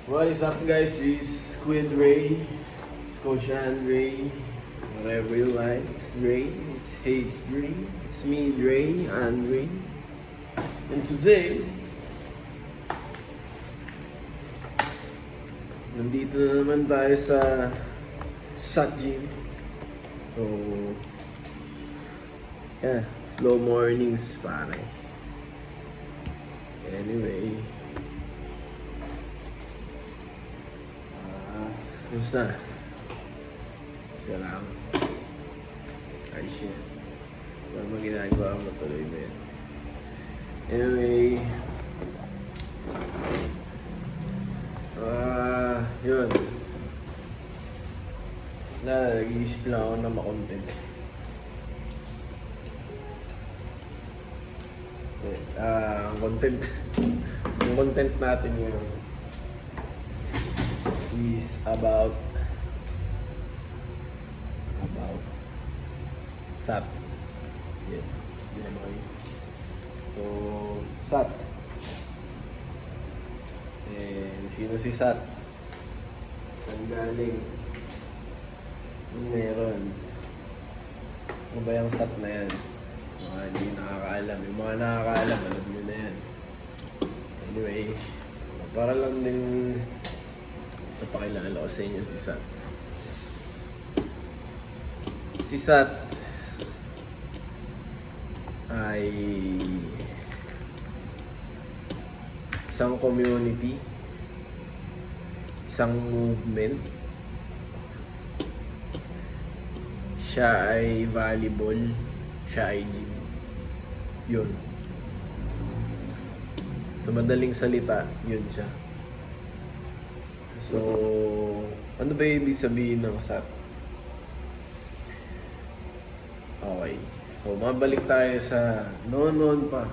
What is up, guys? This is Squid Ray, Scotian Ray, whatever you like. It's Ray, it's H Ray, it's me, Ray, and Ray. And today, nandito na naman tayo sa SAT Gym. So, yeah, slow mornings, pare. Anyway, kumusta? Isa lang. Ay, shit. Wala mga ginagawa mo, tuloy mo yan. Anyway, yun. Nag-iisip lang ako na makontent. Ang content natin yun is about SAT. Yeah. So, SAT. Sino si SAT? Saan galing? Meron. Ano ba yung SAT na yan? Mga hindi nakakaalam. Yung mga nakakaalam, alam nyo na yan. Anyway, para lang din napakilala ko sa inyo si SAT. Si SAT ay isang community, isang movement. Siya ay volleyball, siya ay gym. Yun. Sa madaling salita, yun siya. So, ano ba ibig sabihin ng SAT? Okay. So, mabalik tayo sa noon pa.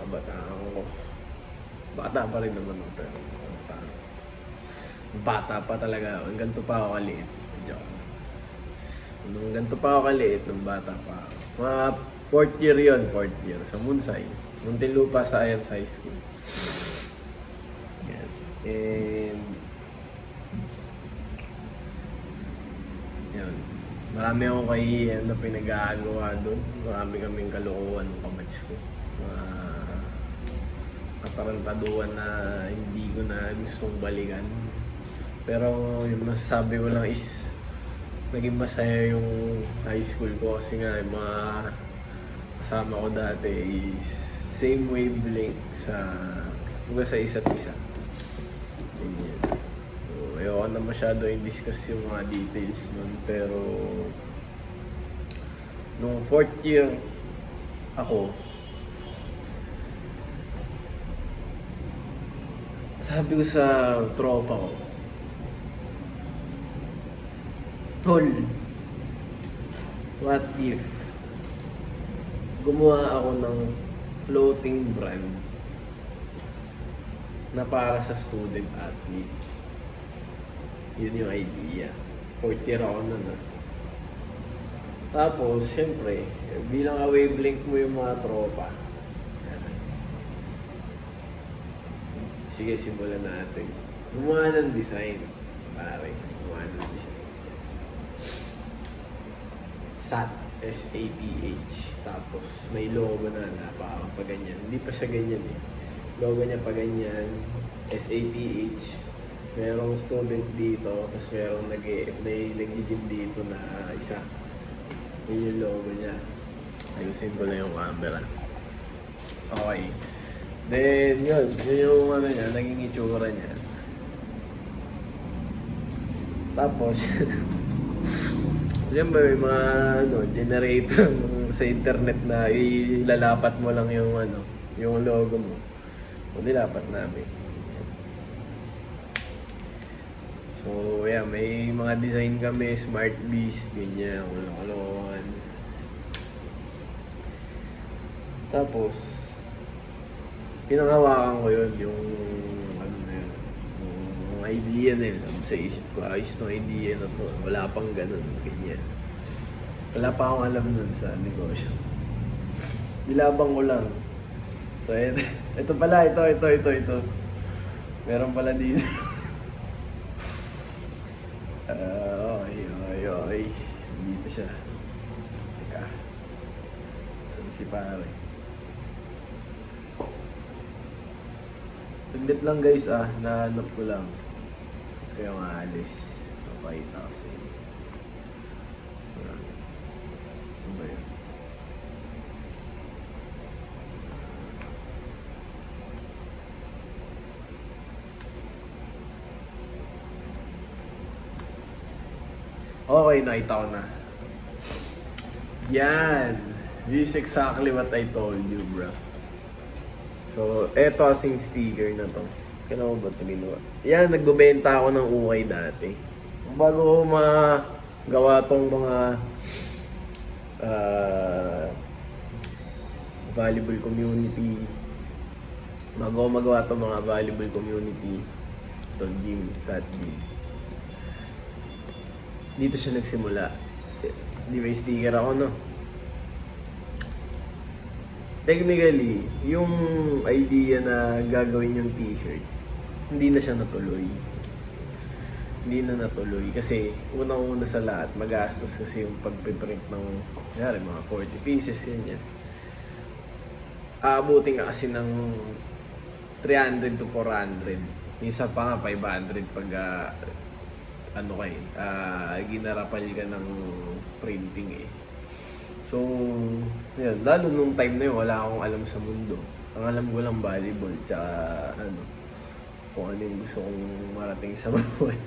Kabataan ko. Bata pa rin naman ako, pero bata pa talaga. Hanggang to pa ako kaliit. Hanggang to pa ako kaliit, nung bata pa ako. Mga 4th year yun, 4th year. Sa Munsay. Muntinlupa Science High School. Yan. And yun. Marami akong na pinag-aagawa doon. Marami kaming kalokohan ng kabatch ko. Katarantaduhan na hindi ko na gustong balikan. Pero yung masasabi ko lang is naging masaya yung high school ko kasi nga yung mga kasama ko dati is same wavelength sa isa't isa. Ganyan. So, ayoko na masyado i-discuss yung mga details nun, pero nung 4th year ako, sabi ko sa tropa ko, tol, what if gumawa ako ng clothing brand na para sa student athlete? Yun yung idea. 4th year ako nun. Tapos, syempre, bilang wavelength mo yung mga tropa. Sige, simulan natin. Gumawa ng design. Pare, gumawa ng design. SAT. S-A-T-H. Tapos may logo na parang pa ganyan. Hindi pa siya ganyan eh. Logo niya pa ganyan. S-A-T-H. Merong student dito. Tapos merong nag-gym dito na isa. Yun yung logo niya. Ayusin ko na yung camera. Okay. Then yun. Yun yung ano niya. Naging itsura niya. Tapos diyan ba may mga generator sa internet na ilalapat mo lang yung yung logo mo. O nilapat namin. So, yeah, may mga design kami, Smart Beast, ganyan, kalokohan. Tapos, pinangawakan ko yun, yung idea na yun. Sa isip ko, ayos tong idea na to. Wala pang ganun, ganyan. Wala pa akong alam nun sa negosyo. Nilabang ko lang. So, ito pala, ito. Meron pala dito. Okay. Dito siya. Teka. Ano si pare? Saglit lang guys nahanap ko lang. Kaya maalis. Papakita ko sa inyo. Ano ba yun? Okay, nakita ko na. Yan! This is exactly what I told you, bro. So, eto kasing sticker na to. Kailan mo ba ito ginawa? Yan, nagbebenta ako ng ukay dati. Bago ko magawa tong mga valuable community. Bago ko magawa tong mga valuable community. Ito, gym, cat gym. Dito siya nagsimula. Di ba sticker ako, no? Technically, yung idea na gagawin yung t-shirt, hindi na siya natuloy. Hindi na natuloy. Kasi, unang-una sa lahat, magastos kasi yung pag-print ng, yari, mga 40 pieces, yan. Aabutin ka kasi ng 300 to 400. Minsan pa nga 500 pag ginarapal ka ng printing eh. So, yun, lalo nung time na yun, wala akong alam sa mundo. Ang alam ko lang volleyball, tsaka kung ano yung gusto kong marating sa buhay.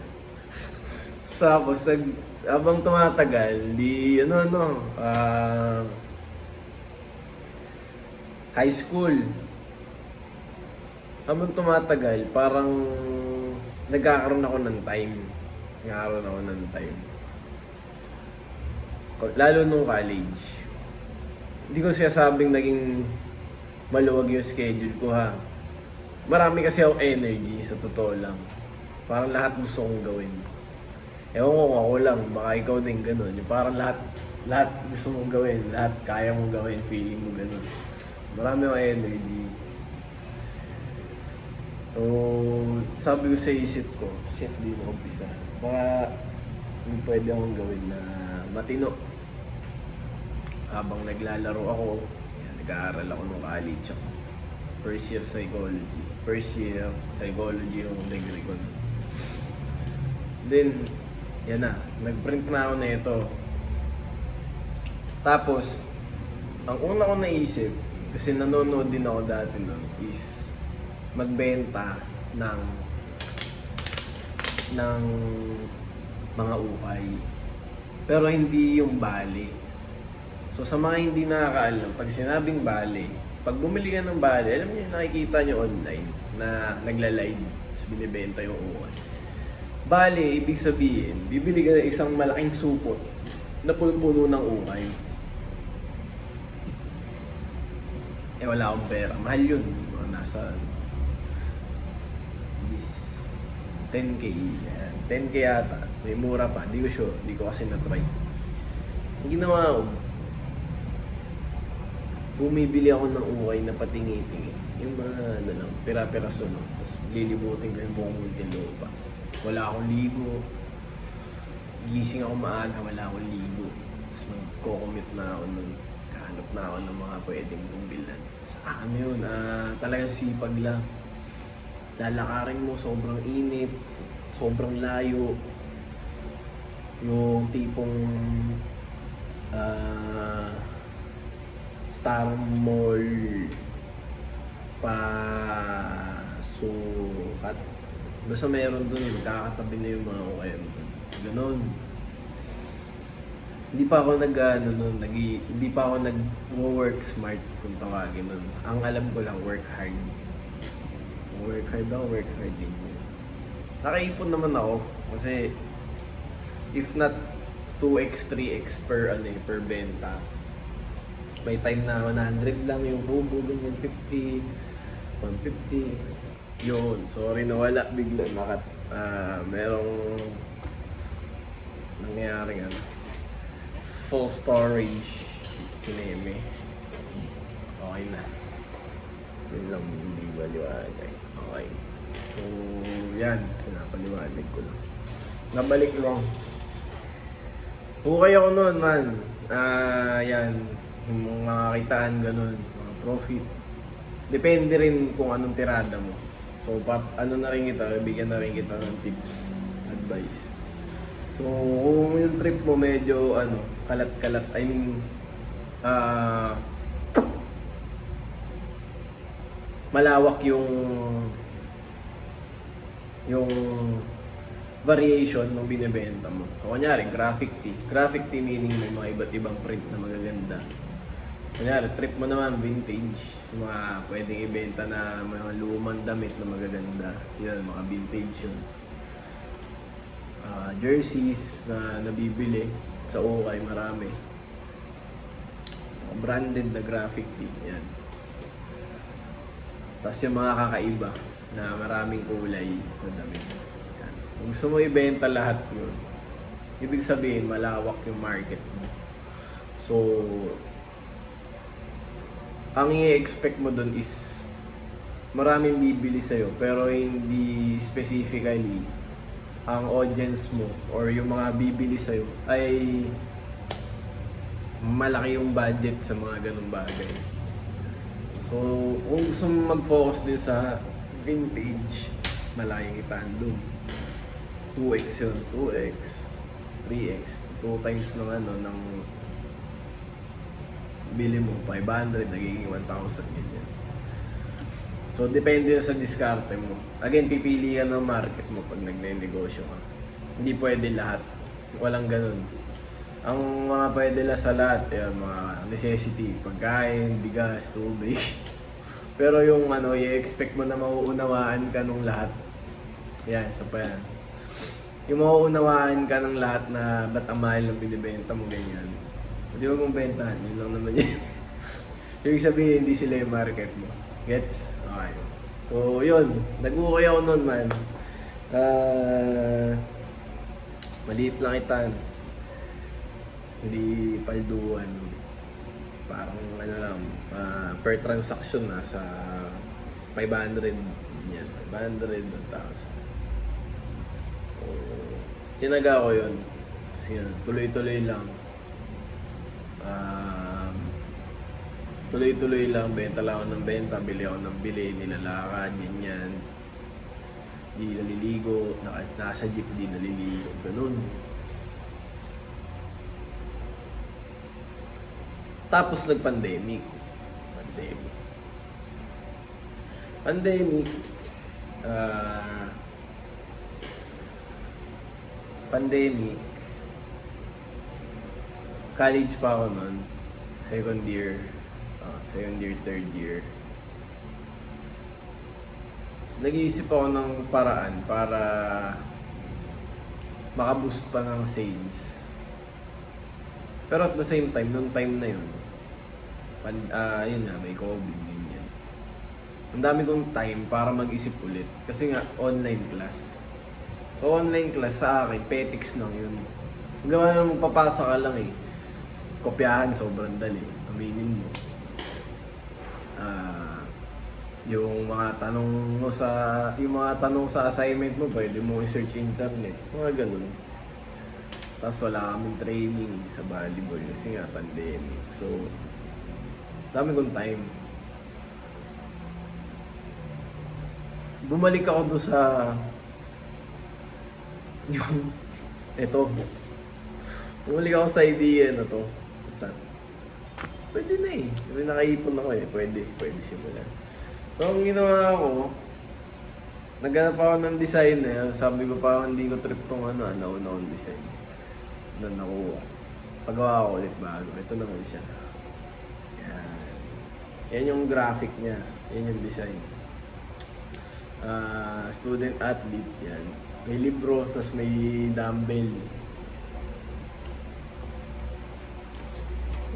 Tapos, habang tumatagal, high school. Habang tumatagal, parang nagkakaroon ako ng time. Lalo nung college. Hindi ko sinasabing naging maluwag yung schedule ko ha. Marami kasi akong energy sa totoo lang. Parang lahat gusto kong gawin. Ewan ko ako lang, baka ikaw din ganun. Yung parang lahat gusto mong gawin, lahat kaya mong gawin, feeling mo ganun. Marami akong energy. So, sabi ko sa isip ko, shit, di mo umpisa. Baka pwede akong gawin na matino. Habang naglalaro ako, nag-aaral ako ng college ako. First year psychology yung degree ko. Then, yan na. Nag-print na ako na ito. Tapos, ang una ko naisip, kasi nanonood din ako dati nun, is magbenta ng mga ukay. Pero hindi yung bali. So sa mga hindi nakakaalam, pag sinabing bali, pag bumili ka ng bali, alam niyo, nakikita niyo online na nagla-live, tapos binibenta yung ukay. Bali, ibig sabihin, bibili ka ng isang malaking supot na puno ng ukay. Wala akong pera. Mahal yun. Nasa 10K. Yan. 10K yata. May mura pa. Hindi ko sure. Hindi ko kasi na-try. Ang ginawa ko, bumibili ako ng ukay na patingi-tingi. Yung mga pira-piraso, no? Tapos lilibutin ko yung buong Muntinlupa. Wala akong ligo. Gising ako maaga, wala akong ligo. Tapos magko-commit na ako nun. Hanap na ako ng mga pwedeng bumbilan. Sa akin yun, talagang sipag lang. Lalakarin mo, sobrang init, sobrang layo. Yung tipong Star Mall pa sukat. Basta meron dun, magkakatabi na yung mga ukay. Ganon. Hindi pa ako hindi pa ako nag-work smart kung tawagin nun. Ang alam ko lang, work hard. Work hard din. Nakaipon naman ako kasi if not 2x, 3x per benta. May time na 100 lang yung tubo, 150. Yun, sorry nawala bigla. Merong nangyaring full storage kineme. Okay na. Yun lang, hindi maliwanag. Okay. So, yan. Pinapaliwanag ko lang. Nabalik lang. Okay ako noon, man. Yan. Yung mga kitaan, ganun. Mga profit. Depende rin kung anong tirada mo. So, ano na rin kita, bigyan na rin kita ng tips, advice. So, kung yung trip mo medyo, kalat-kalat, I mean, malawak yung variation ng binibenta mo. So, kunyari, graphic tee. Graphic tee meaning may mga iba't ibang print na magaganda. Kunyari, trip mo naman, vintage. Yung mga pwedeng ibenta na mga lumang damit na magaganda. Yun, mga vintage yun. Jerseys na nabibili sa ukay, marami. Branded na graphic tee, yan. Tapos yung mga kakaiba na maraming kulay na damit. Yan. Kung gusto mo ibenta lahat yun, ibig sabihin malawak yung market mo. So, ang i-expect mo dun is maraming bibili sa'yo, pero hindi specifically ang audience mo or yung mga bibili sa'yo ay malaki yung budget sa mga ganung bagay. So, kung gusto mo mag-focus din sa vintage, malaking itaan dun. 2x yun, 2x, 3x, 2 times ng bili mo 500, nagiging 1,000 ganyan. So, depende yun sa diskarte mo. Again, pipili ka ng market mo pag nagne-negosyo ka. Hindi pwede lahat. Walang ganun. Ang mga pwede lang sa lahat, yun, mga necessity, pagkain, bigas, tubig. Pero yung i-expect mo na mauunawaan ka nung lahat. Yan, isa pa yan. Yung mauunawaan ka ng lahat na ba't ang mahal ng binibenta mo ganyan. Hindi mo mong bentahan, yun lang naman yun. Yung sabihin, hindi sila yung market mo. Gets? Okay. So, yun. Nag-ukay ako nun, man. Maliit lang itan. Hindi palduan. Parang lang, per transaction nasa 500. Yan, 500, 1,000. So, tinaga ko yun. Kasi tuloy-tuloy lang. Tuloy-tuloy lang, benta lang ako ng benta, bili ako ng bili, nilalakad, ganyan. Di naliligo, nasa jeep di naliligo, ganun. Tapos nag-pandemic. Pandemic. College pa ako nun. Second year, third year. Nag-iisip ako ng paraan para makaboost pa ng sales. Pero at the same time, nung time na yun, yun nga, may COVID, ganyan. Ang dami kong time para mag-isip ulit. Kasi nga, online class. So, online class sa akin, petics lang yun. Kung gawa na magpapasa ka lang kopyahan, sobrang dali. Aminin mo. Yung mga tanong sa assignment mo, pwede mo i-search internet. Mga ganun. Tapos wala kaming training sa volleyball kasi nga pandemic. So, dami kong time. Bumalik ako doon sa bumalik ako sa idea na to. Pwede na May nakaipon ako Pwede simulan. So, ang ginawa ko, naghanap ako ng design Sabi ko pa, hindi ko trip tong nauna-unang design. Na nakuha. Pagawa ko ulit bago. Ito naman siya. Yan yung graphic niya. Yan yung design. Student athlete yan. May libro, tas may dumbbell.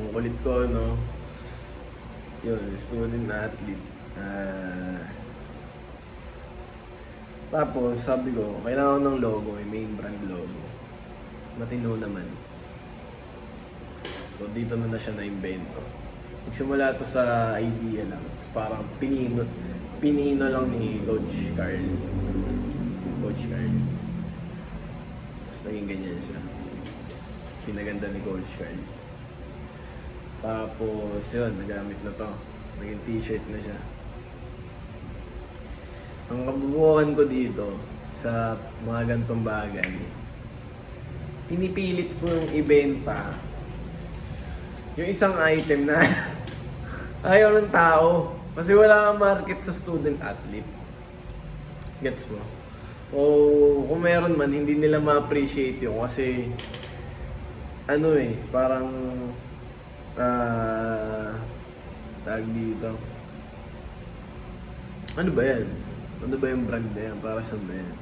Ang kulit ko, yun, student athlete. Tapos, sabi ko, kailangan ng logo, main brand logo. Matino naman. So, dito na siya na-invento. Nagsimula to sa idea lang. Tapos parang pinino lang ni Coach Carl. naging ganyan siya. Pinaganda ni Coach Carl. Tapos, yun, nagamit na to. Naging t-shirt na siya. Ang kabubuhan ko dito sa mga gantong bagay, pinipilit ko yung ibenta yung isang item na ayaw ng tao. Kasi wala kang market sa student athlete. Gets mo? O kung meron man, hindi nila ma-appreciate yung kasi ano parang tag dito. Ano ba yan? Ano ba yung brand na yan? Para saan ba yan?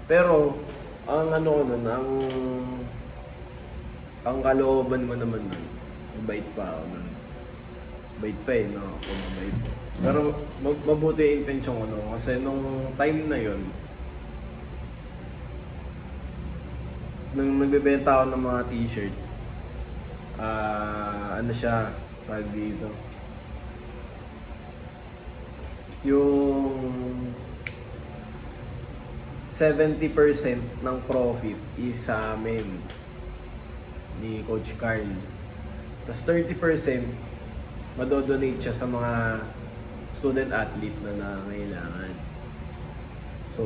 Pero, ang ano ko nun, ang kalooban mo naman nun, mabait pa ako nun. Bait pa no? Ako mabait. Pero mabuti yung intention ko no? Kasi nung time na yun, nung nagbebenta ako ng mga t-shirt, ano siya, tag dito. Yung 70% ng profit is sa amin ni Coach Carl. Tapos 30% madodonate siya sa mga student athlete na nangangailangan. So,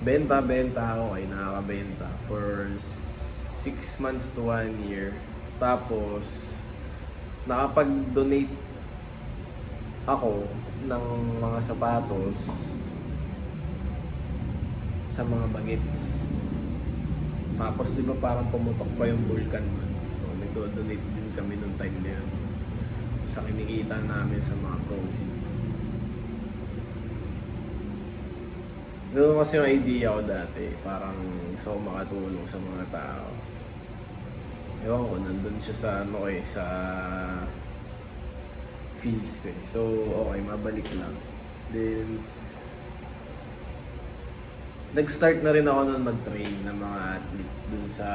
benta ako ay nakakabenta for 6 months to 1 year. Tapos, nakapag-donate ako ng mga sapatos sa mga bagets. Tapos, di ba parang pumutok pa yung vulkan man. So, nag-donate din kami nung time na yun sa kinikita namin sa mga proceeds. Doon kasi yung idea ko dati, parang gusto ko makatulong sa mga tao. Ewan ko, nandun siya sa sa feels ko . So, okay, mabalik lang. Then, nag-start na rin ako nun mag-train ng mga athlete dun sa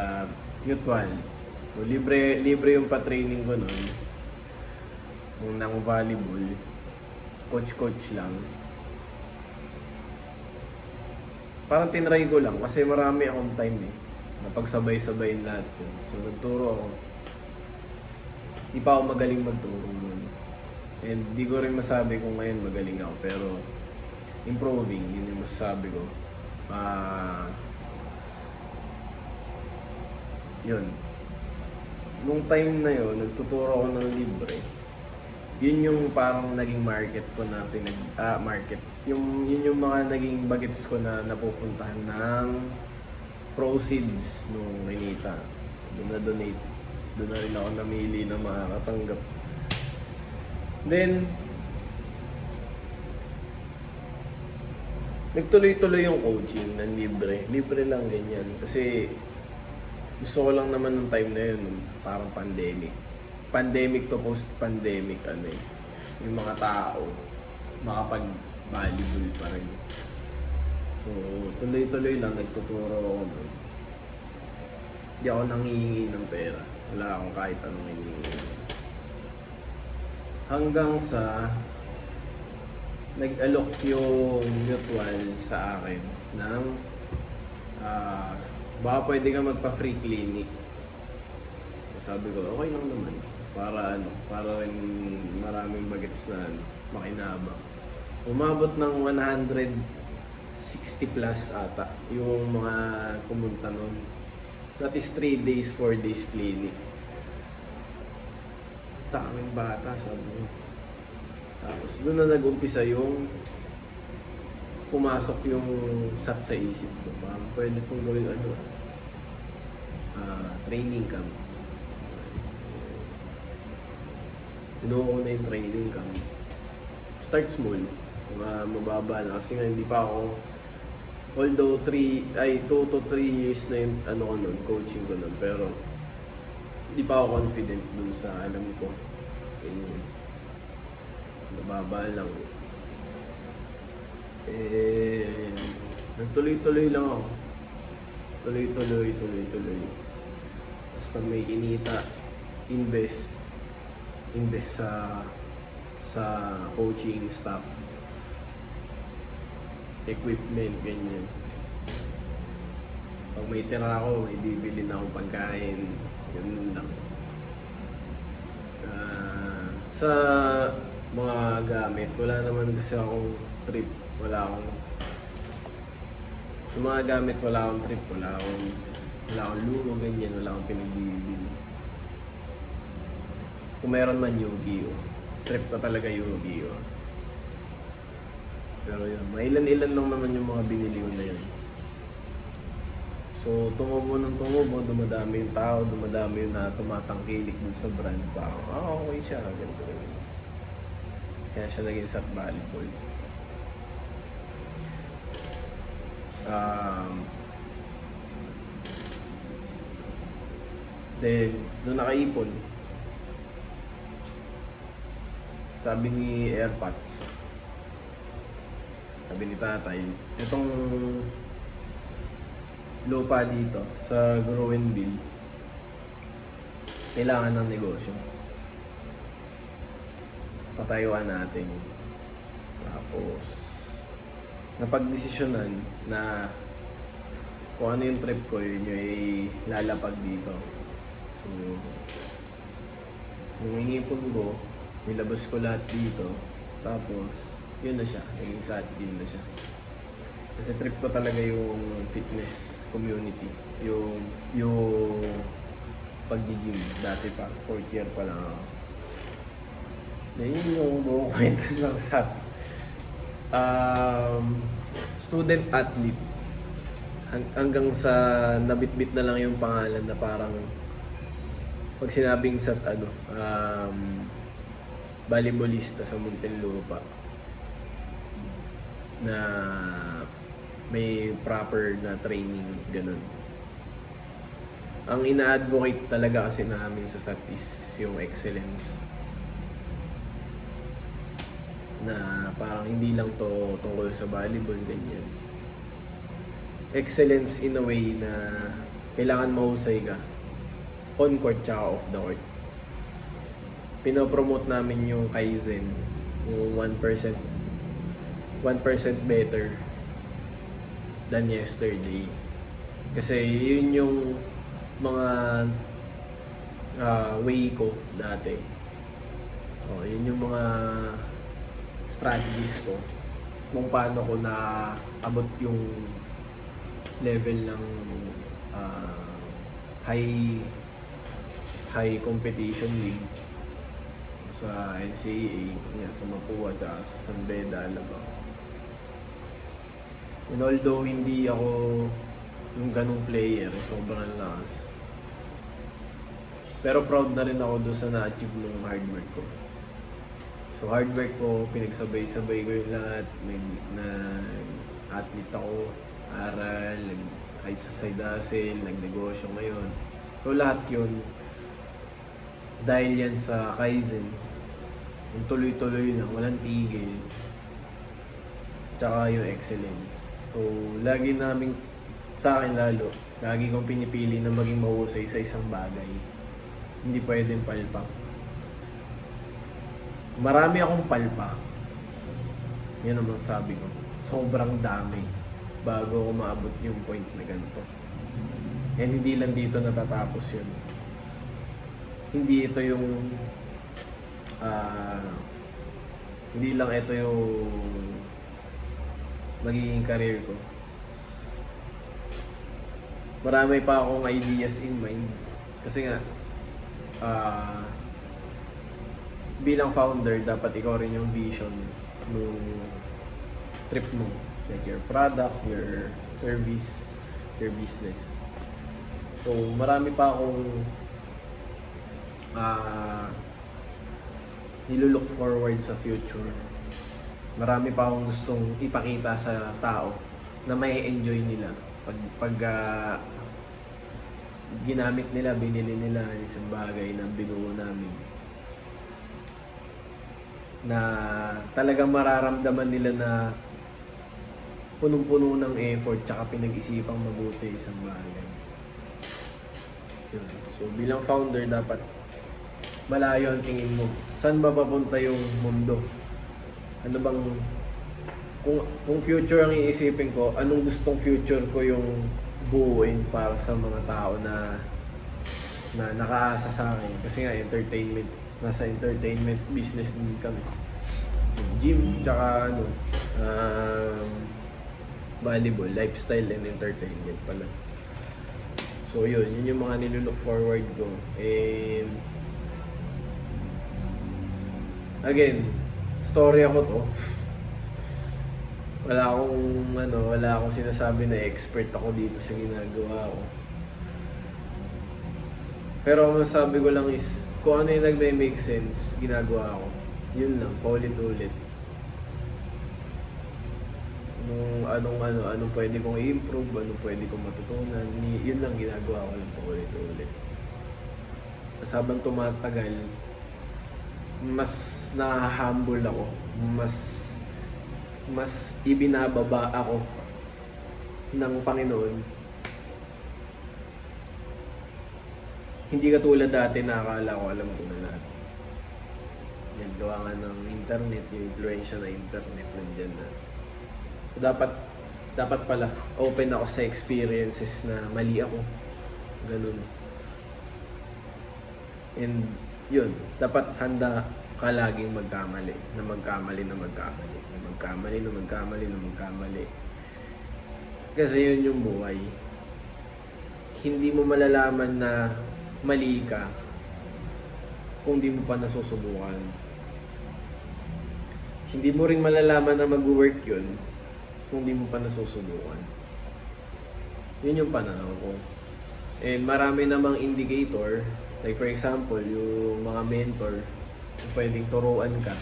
mutual. So, libre yung pa-training ko nun. Nung nang volleyball, coach lang. Parang tinry ko lang kasi marami akong time napagsabay-sabayin lahat yun. So nagturo ako. Di pa ako magaling magturo nun. And di ko rin masabi kung ngayon magaling ako. Pero improving, yun yung masasabi ko. Yun. Nung time na yun, nagtuturo ako ng libre. Yun yung parang naging market ko na market. Yun yung mga naging bagets ko na napupuntahan ng proceeds nung kinita. Doon na donate. Doon na rin ako namili na makakatanggap. Then, nagtuloy-tuloy yung coaching ng libre. Libre lang ganyan. Kasi gusto ko lang naman nung time na yun, parang pandemic. Pandemic to post-pandemic, yung mga tao makapag-volleyball pa rin. So, tuloy-tuloy lang, nagtuturo ako doon. Hindi ako nangihingi ng pera. Wala akong kahit anong hiningi. Hanggang sa nag-alok yung mutual sa akin ng baka pwede ka magpa-free clinic. So, sabi ko, okay lang naman. Para rin maraming bagets na makinabang. Umabot ng 160 plus ata yung mga pumunta nun. That is 3 days, 4 days clinic. Tamang bata, sabi ko. Tapos doon na nag-umpisa yung pumasok yung sat sa isip ko. Pwede kong gawin training camp. Pinuha ko na yung training camp. Start small. Mababa na. Kasi nga hindi pa ako, although 2 to 3 years na yung ko nun, coaching ko nun. Pero hindi pa ako confident dun sa alam ko. Mababa lang. Nagtuloy-tuloy lang ako. Tuloy-tuloy. Tapos pag may kinita, invest sa coaching staff, equipment, ganyan. Pag may tira ako, may bibili na akong pagkain. Ganun lang. Sa mga gamit, wala naman kasi akong trip. Wala akong... Sa mga gamit, wala akong trip. Wala akong lugo, ganyan. Wala akong pinagbibili. Kung meron man Yu-Gi-Oh! Trip ko talaga Yu-Gi-Oh! Pero yun, mailan-ilan lang naman yung mga binili ko na yun. So, tumubo ng tumubo, dumadami yung tao, dumadami yung na tumatangkilik dun sa brand. Parang, okay siya, ganito. Kaya siya naging Sat Volleyball. Then, doon nakaipon. Sabi ni AirPods, sabi ni tatay, itong lupa dito sa Groenville, kailangan ng negosyo. Patayuan natin. Tapos, napagdesisyonan na kung ano yung trip ko, yun yung lalapag dito. So, nung inipon ko, nilabas ko lahat dito. Tapos, yun na siya. Naging Sat Gym na siya. Kasi trip ko talaga yung fitness community. Yung pag-gym. Dati pa, 4th year pa lang ako. Yun yung buong kwento ng Sat. Student athlete. Hanggang sa nabitbit na lang yung pangalan na parang pag sinabing Sat volleyballista sa Muntinlupa na may proper na training, ganun. Ang ina-advocate talaga kasi namin sa SAT is yung excellence. Na parang hindi lang to tungkol sa volleyball, ganyan. Excellence in a way na kailangan mahusay ka on court tsaka off the court. Pinopromote namin yung Kaizen, yung 1% better than yesterday. Kasi yun yung mga way ko dati. Yun yung mga strategies ko kung paano ko na abot yung level ng high competition league sa NCAA, sa Mapua at sa San Beda, Alabang. And although hindi ako yung ganong player, sobrang lakas. Pero proud na rin ako doon sa na-achieve ng hard work ko. So hard work ko, pinagsabay-sabay ko yung lahat. Athlete ako, aral, sa side hustle, nagnegosyo ngayon. So lahat yun, dahil yan sa Kaizen, yung tuloy-tuloy lang, walang tigil. Tsaka yung excellence. So, lagi namin, sa akin lalo, lagi kong pinipili na maging mahusay sa isang bagay. Hindi pwedeng palpak. Marami akong palpak. Yan ang sabi ko. Sobrang dami bago ako maabot yung point na ganito. And hindi lang dito natatapos yun. Hindi ito yung hindi lang ito yung magiging career ko. Marami pa akong ideas in mind. Kasi nga bilang founder, dapat ikaw rin yung vision ng trip mo. Like your product, your service, your business. So, marami pa akong nilulook forward sa future. Marami pa akong gustong ipakita sa tao na may enjoy nila. Pag ginamit nila, binili nila isang bagay na binuo namin. Na talagang mararamdaman nila na punong-puno ng effort tsaka pinag-isipang mabuti isang bagay. Yun. So bilang founder, dapat malayo ang tingin mo. Saan ba papunta yung mundo? Ano bang kung future ang iisipin ko, anong gustong future ko yung buuin para sa mga tao na nakaasa sa akin. Kasi nga, entertainment. Nasa entertainment business din kami. Gym, tsaka volleyball, lifestyle and entertainment pala. So yun yung mga nilook forward ko. And again, story ako to. Wala akong sinasabi na expert ako dito sa ginagawa ko. Pero ang masabi ko lang is, kung ano yung nagme-make sense, ginagawa ko. Yun lang, paulit-ulit. Anong pwede kong i-improve, anong pwede kong matutunan, yun lang ginagawa ko lang paulit-ulit. Tapos habang tumatagal, mas na-humble ako, mas ibinababa ako ng Panginoon. Hindi katulad dati na akala ko alam ko na lahat. Yan, gawa nga ng internet, yung influensya na internet nandyan na. So, dapat pala open ako sa experiences na mali ako. Ganun. And yun, dapat handa ka laging magkamali. Kasi yun yung buhay. Hindi mo malalaman na mali ka kung di mo pa nasusubukan. Hindi mo rin malalaman na mag-work yun kung di mo pa nasusubukan. Yun yung pananaw ko. And marami namang indicator, like for example, yung mga mentor, pwedeng turuan ka.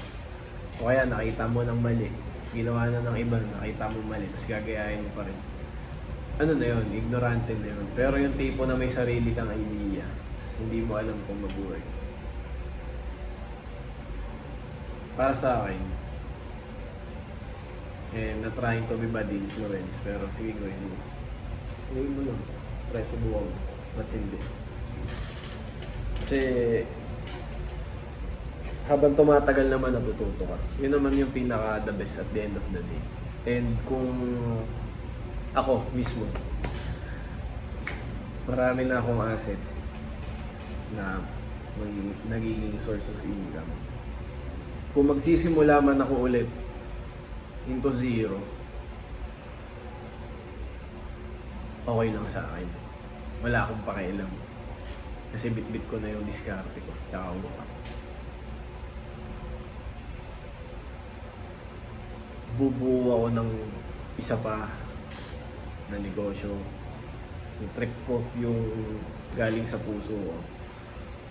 O kaya nakita mo ng mali, ginawa na ng iba, nakita mo mali, tapos gagayahin mo pa rin. Ano na yun, ignorante na yun. Pero yung tipo na may sarili kang idea, hindi mo alam kung mag-work. Para sa akin, na trying to be bad influence, pero sige gawin mo. Gawin mo lang. Try subukan mo. Ba't hindi? Kasi habang tumatagal naman natututo ka. Yun naman yung pinaka the best at the end of the day. And kung ako mismo, marami na akong asset na may nagiging source of income. Kung magsisimula man ako ulit into zero, okay lang sa akin. Wala akong pakialam. Kasi bit-bit ko na yung diskarte ko. Tsaka utak. Bubuo ako ng isa pa na negosyo. Yung trip ko, yung galing sa puso ko.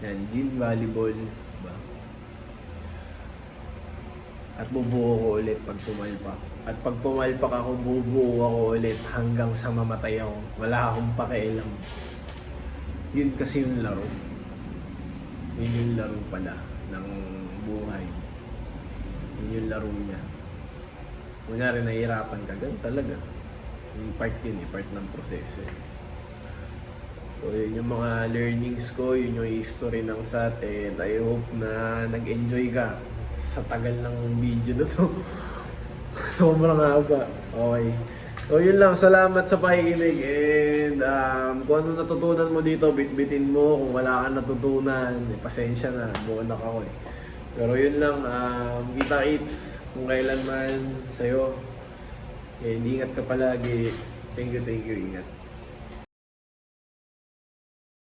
Yan, gym, volleyball, diba? At bubuo ko ulit pag pumalpak. At pag pumalpak ako, bubuo ako ulit hanggang sa mamatay ako. Wala akong pakialam. Yun kasi yung laro. Yun yung laro pala ng buhay. Yun yung laro niya. Kunyari nahihirapan ka, ganun talaga. Yung part yun part ng proseso. So yun yung mga learnings ko, yun yung history ng SAT, and I hope na nag-enjoy ka sa tagal ng video na to. Sobrang haba. Okay. So yun lang, salamat sa pakikinig, and kung ano natutunan mo dito, bitbitin mo. Kung wala kang natutunan, pasensya na, buonak ako Pero yun lang, kita-kits kung kailan man sa'yo. And ingat ka palagi. Thank you, ingat.